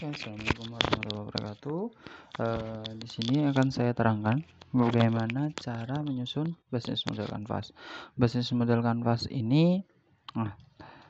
Oke, assalamualaikum warahmatullahi wabarakatuh. Di sini akan saya terangkan bagaimana cara menyusun bisnis model kanvas. Bisnis model kanvas ini,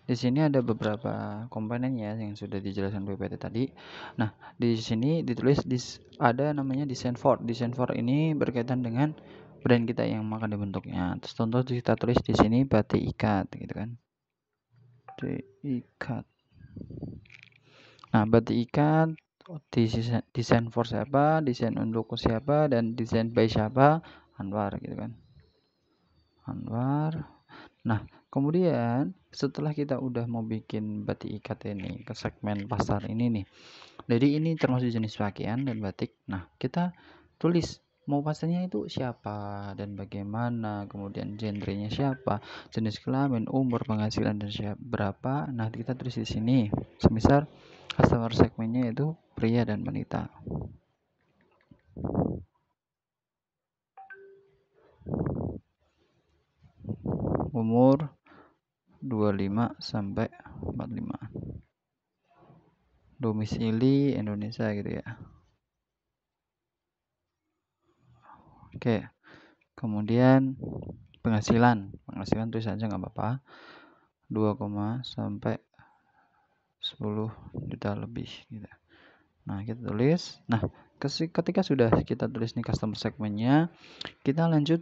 di sini ada beberapa komponen ya yang sudah dijelaskan PPT tadi. Nah, di sini ditulis ada namanya design for. Design for ini berkaitan dengan brand kita yang akan dibentuknya. Terus contoh kita tulis di sini batik ikat, gitu kan? Batik ikat. Nah, batik ikat desain for siapa, desain untuk siapa, dan desain by siapa, Anwar gitu kan. Anwar. Nah, kemudian setelah kita udah mau bikin batik ikat ini ke segmen pasar ini nih. Jadi ini termasuk jenis pakaian dan batik. Nah, kita tulis mau pasarnya itu siapa dan bagaimana, kemudian genrenya siapa, jenis kelamin, umur, penghasilan dan berapa. Nah, kita tulis di sini. Semisal customer segmennya itu pria dan wanita. Umur 25 sampai 45. Domisili Indonesia gitu ya. Oke. Kemudian penghasilan tulis aja nggak apa-apa. 2, sampai 10 juta lebih gitu. Nah, kita tulis. Nah, ketika sudah kita tulis nih customer segmennya, kita lanjut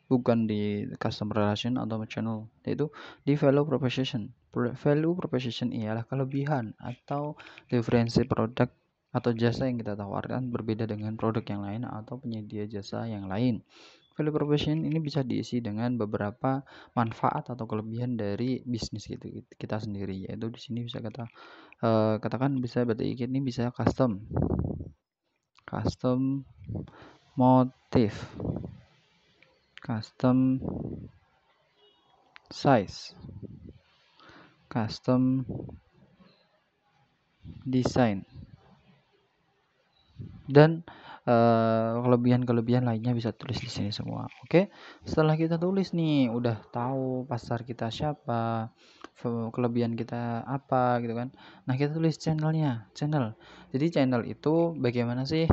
bukan di customer relation atau channel, yaitu di value proposition. Value proposition ialah kelebihan atau diferensi produk atau jasa yang kita tawarkan berbeda dengan produk yang lain atau penyedia jasa yang lain. Value proposition ini bisa diisi dengan beberapa manfaat atau kelebihan dari bisnis kita sendiri, yaitu di sini bisa katakan bisa batik ikat ini bisa custom motif, custom size, custom design, dan kelebihan-kelebihan lainnya bisa tulis di sini semua. Oke, setelah kita tulis nih, udah tahu pasar kita siapa, kelebihan kita apa gitu kan. Nah, kita tulis channel. Jadi channel itu bagaimana sih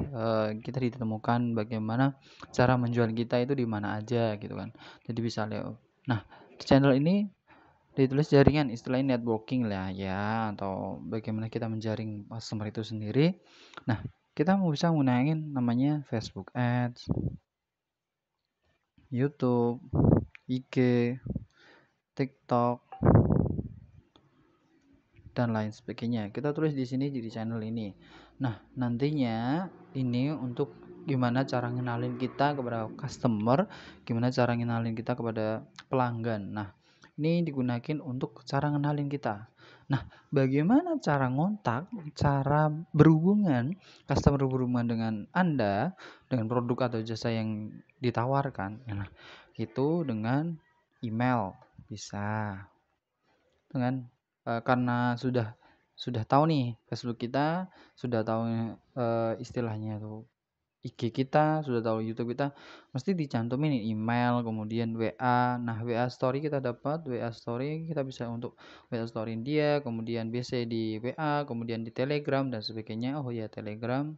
kita ditemukan, bagaimana cara menjual kita itu di mana aja gitu kan. Jadi bisa lihat. Nah, channel ini ditulis jaringan, istilahnya networking lah ya, atau bagaimana kita menjaring customer itu sendiri. Nah, kita bisa menggunakan namanya Facebook Ads, YouTube, IG, TikTok, dan lain sebagainya. Kita tulis di sini di channel ini. Nah, nantinya ini untuk gimana cara ngenalin kita kepada customer, gimana cara ngenalin kita kepada pelanggan. Nah, ini digunakan untuk cara ngenalin kita. Nah, bagaimana cara ngontak, cara berhubungan, customer berhubungan dengan Anda, dengan produk atau jasa yang ditawarkan. Nah, itu dengan email bisa. Dengan karena sudah tahu nih Facebook kita, sudah tahu istilahnya tuh IG kita, sudah tahu YouTube kita, mesti dicantumin email, kemudian WA. Nah, WA story kita dapat, WA story kita bisa untuk WA story dia, kemudian biasa di WA, kemudian di Telegram dan sebagainya. Oh ya, Telegram.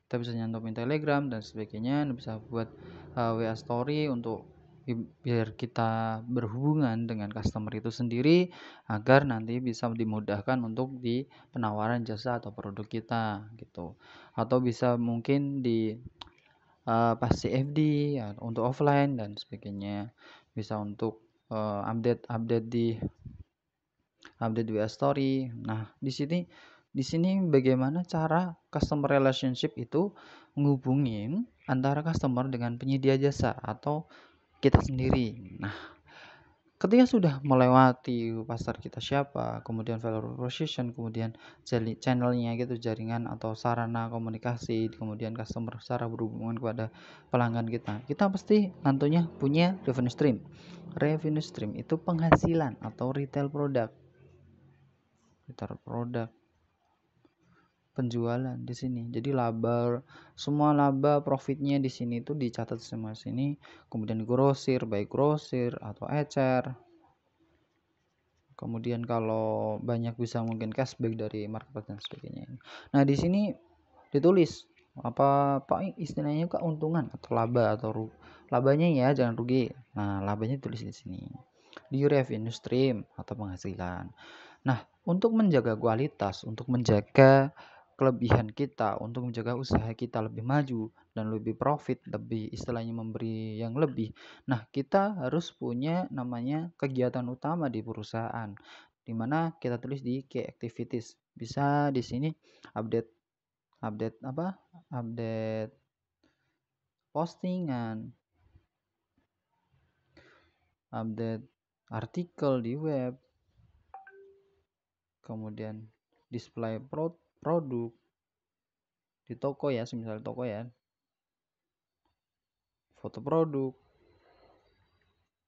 Kita bisa nyantumin Telegram dan sebagainya, bisa buat WA story untuk biar kita berhubungan dengan customer itu sendiri agar nanti bisa dimudahkan untuk di penawaran jasa atau produk kita gitu. Atau bisa mungkin di pas CFD ya, untuk offline dan sebagainya. Bisa untuk update WA story. Nah, di sini bagaimana cara customer relationship itu menghubungin antara customer dengan penyedia jasa atau kita sendiri. Nah, ketika sudah melewati pasar kita siapa, kemudian value proposition, kemudian channelnya gitu, jaringan atau sarana komunikasi, kemudian customer cara berhubungan kepada pelanggan kita pasti nantinya punya revenue stream. Revenue stream itu penghasilan atau retail produk penjualan di sini. Jadi semua laba profitnya di sini itu dicatat semua sini. Kemudian grosir, baik grosir atau ecer. Kemudian kalau banyak bisa mungkin cashback dari marketplace dan sebagainya. Nah, di sini ditulis apa istilahnya keuntungan atau laba atau labanya ya, jangan rugi. Nah, labanya tulis di sini. Di revenue stream atau penghasilan. Nah, untuk menjaga kualitas, untuk menjaga kelebihan kita, untuk menjaga usaha kita lebih maju dan lebih profit, lebih istilahnya memberi yang lebih. Nah, kita harus punya namanya kegiatan utama di perusahaan, di mana kita tulis di key activities. Bisa di sini update update apa? Update postingan, update artikel di web, kemudian display produk di toko ya, semisal toko ya, foto produk,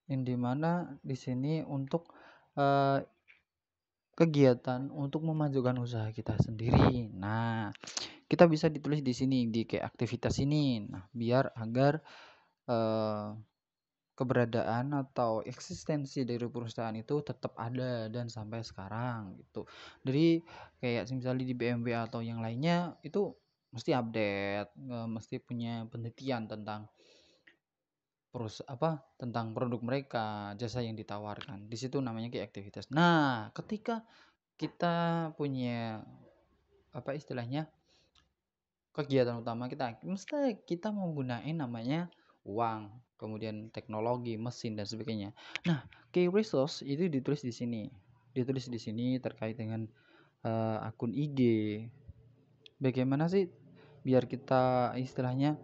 yang dimana di sini untuk kegiatan untuk memajukan usaha kita sendiri. Nah, kita bisa ditulis di sini di kayak aktivitas ini. Nah, biar agar keberadaan atau eksistensi dari perusahaan itu tetap ada dan sampai sekarang gitu. Jadi kayak misalnya di BMW atau yang lainnya itu mesti update, mesti punya penelitian tentang tentang produk mereka, jasa yang ditawarkan. Di situ namanya kayak aktivitas. Nah, ketika kita punya apa istilahnya kegiatan utama kita, mesti kita menggunakan namanya uang, kemudian teknologi, mesin dan sebagainya. Nah, key resource itu ditulis di sini. Ditulis di sini terkait dengan akun IG. Bagaimana sih biar kita istilahnya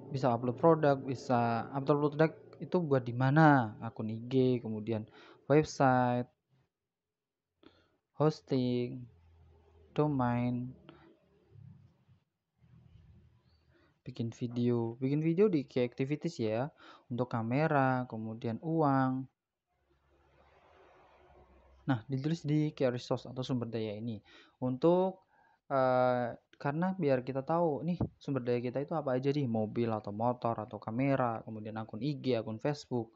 bisa upload produk, bisa upload produk itu buat di mana? Akun IG, kemudian website, hosting, domain, bikin video di key activities ya, untuk kamera, kemudian uang. Nah, ditulis di key resource atau sumber daya ini untuk karena biar kita tahu nih sumber daya kita itu apa aja nih, mobil atau motor atau kamera, kemudian akun IG, akun Facebook.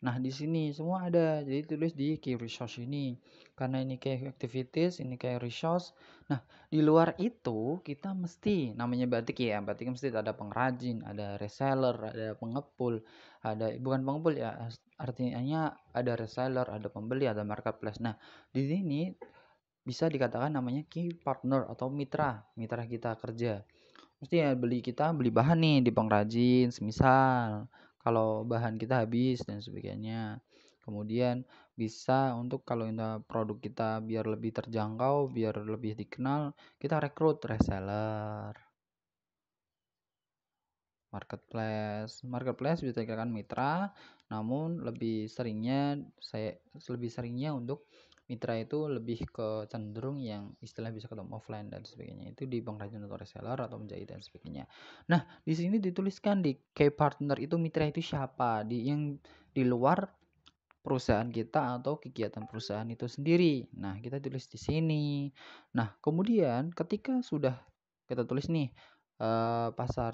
Nah, di sini semua ada. Jadi tulis di key resource ini. Karena ini kayak activities, ini kayak resource. Nah, di luar itu kita mesti namanya batik ya. Batik mesti ada pengrajin, ada reseller, ada pengepul, ada bukan pengepul ya, artinya ada reseller, ada pembeli, ada marketplace. Nah, di sini bisa dikatakan namanya key partner atau mitra kita kerja. Mesti ya beli bahan nih di pengrajin semisal kalau bahan kita habis dan sebagainya. Kemudian bisa untuk kalau produk kita biar lebih terjangkau, biar lebih dikenal, kita rekrut reseller, marketplace bisa dikatakan mitra, namun lebih seringnya untuk mitra itu lebih ke cenderung yang istilah bisa ketemu offline dan sebagainya, itu di pengrajin atau reseller atau menjahit dan sebagainya. Nah, di sini dituliskan di key partner itu mitra itu siapa yang di luar perusahaan kita atau kegiatan perusahaan itu sendiri. Nah, kita tulis di sini. Nah, kemudian ketika sudah kita tulis nih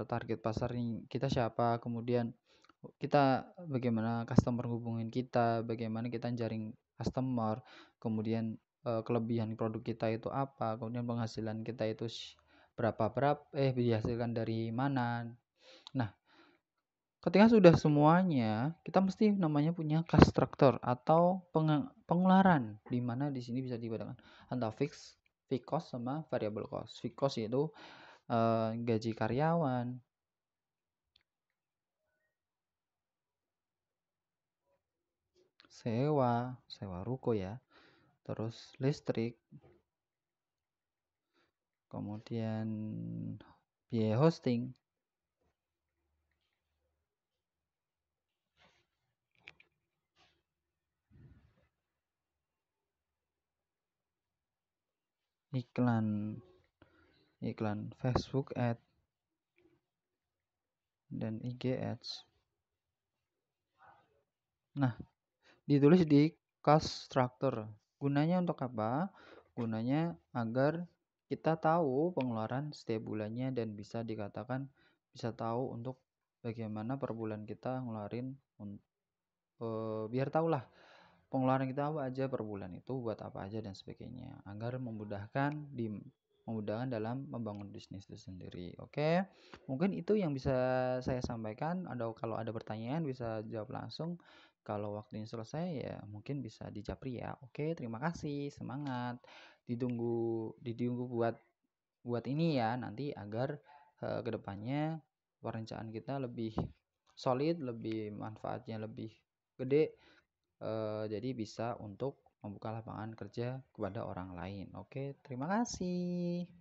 target pasar kita siapa, kemudian kita bagaimana customer hubungin kita, bagaimana kita jaring customer, kemudian kelebihan produk kita itu apa, kemudian penghasilan kita itu berapa dihasilkan dari mana. Nah, ketika sudah semuanya, kita mesti namanya punya cost structure atau pengeluaran, di mana di sini bisa dibedakan antara fixed cost sama variable cost. Fixed cost itu gaji karyawan, sewa ruko ya, terus listrik, kemudian biaya hosting, iklan Facebook ad dan IG ads. Nah, ditulis di cost structure. Gunanya untuk apa? Gunanya agar kita tahu pengeluaran setiap bulannya dan bisa dikatakan bisa tahu untuk bagaimana per bulan kita ngeluarin biar tahulah pengeluaran kita apa aja per bulan itu, buat apa aja dan sebagainya, agar memudahkan dalam membangun bisnis itu sendiri. Oke, mungkin itu yang bisa saya sampaikan. Kalau ada pertanyaan bisa jawab langsung. Kalau waktunya selesai ya mungkin bisa dijapri ya. Oke, terima kasih, semangat. Ditunggu buat ini ya nanti agar kedepannya perencanaan kita lebih solid, lebih manfaatnya lebih gede, jadi bisa untuk membuka lapangan kerja kepada orang lain. Oke, terima kasih.